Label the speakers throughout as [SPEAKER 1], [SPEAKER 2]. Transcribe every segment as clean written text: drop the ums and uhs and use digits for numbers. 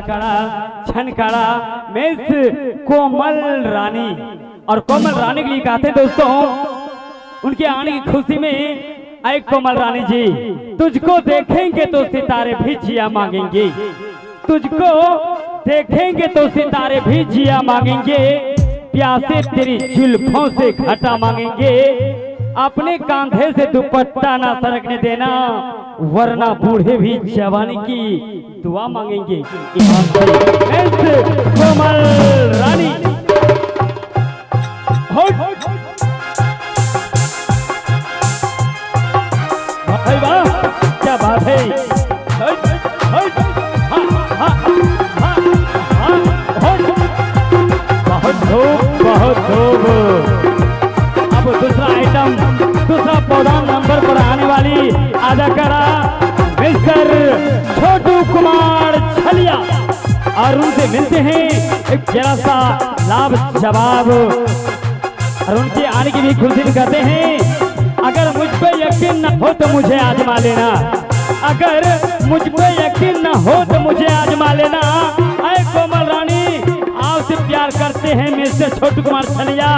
[SPEAKER 1] कलाकारा छनकारा miss कोमल रानी। और कोमल रानी के लिए कहते दोस्तों, उनके आने की खुशी में, ऐ कोमल रानी जी, तुझको देखेंगे तो सितारे भी जिया मांगेंगे, तुझको देखेंगे तो सितारे भी जिया मांगेंगे, प्यासे तेरी जुल्फों से घटा मांगेंगे, अपने कांधे से दुपट्टा ना सरकने देना, वरना बूढ़े भी जवानी की दुआ मांगेंगे। कोमल रानी भाई वाह, क्या बात है। बहुत धूप, बहुत धूप। अब दूसरा आइटम, दूसरा पौधा नंबर पर आने वाली अदाकारा मिस्टर छोटू कुमार छलिया, और उनसे मिलते हैं एक जरा सा लाभ जवाब, और उनके आने की भी खुशी करते हैं। अगर मुझ पे यकीन न हो तो मुझे आजमा लेना, अगर मुझ पे यकीन न हो तो मुझे आजमा लेना। ऐ कोमल रानी, आपसे प्यार करते हैं मिस्टर छोटू कुमार छलिया,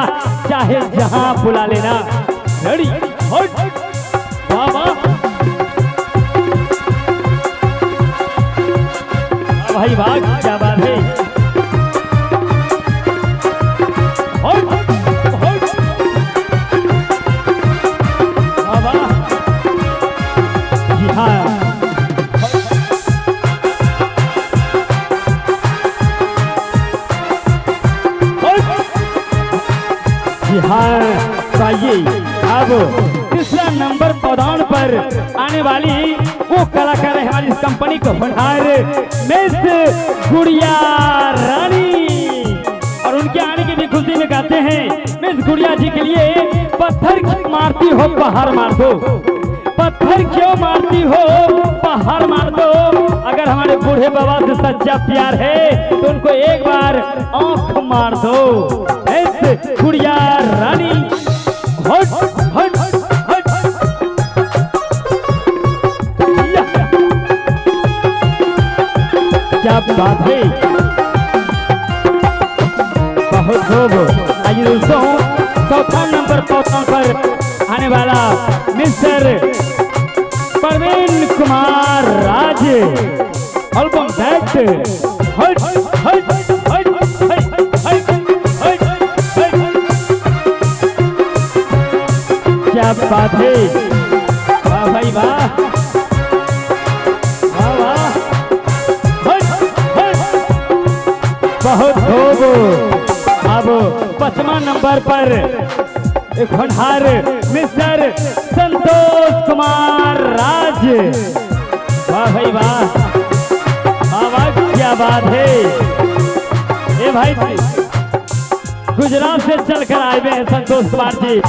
[SPEAKER 1] चाहे जहां बुला लेना। रेडी बाबा भाई भाग, क्या बात है। जी हाँ, जी हाँ, चाहिए। अब तीसरा नंबर पौधान पर आने वाली वो कलाकार है हमारी इस कंपनी को भंडार मिस गुड़िया रानी, और उनके आने की भी खुशी में कहते हैं मिस गुड़िया जी के लिए पत्थर क्यों मारती हो पहाड़ मार दो, पत्थर क्यों मारती हो पहाड़ मार दो। अगर हमारे बूढ़े बाबा से सच्चा प्यार है तो उनको एक बार आंख मार दो। मिस गुड़िया रानी हट हट हट, क्या बात है। बहुत खूब। आइए दोस्तों, चौथा नंबर पौधा पर आने वाला मिस्टर प्रवीण कुमार राज, एल्बम बैट हट हट हट हट हट, क्या बात है। वाह भाई वाह, वाह वाह, बहुत खूब। अब 5वां नंबर पर एक होनहार मिस्टर संतोष कुमार राज, वाह भाई वाह, वाह वाह, क्या बात है। ए भाई, गुजरात से चलकर आए हुए हैं संतोष कुमार जी।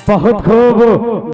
[SPEAKER 1] बहुत खूब।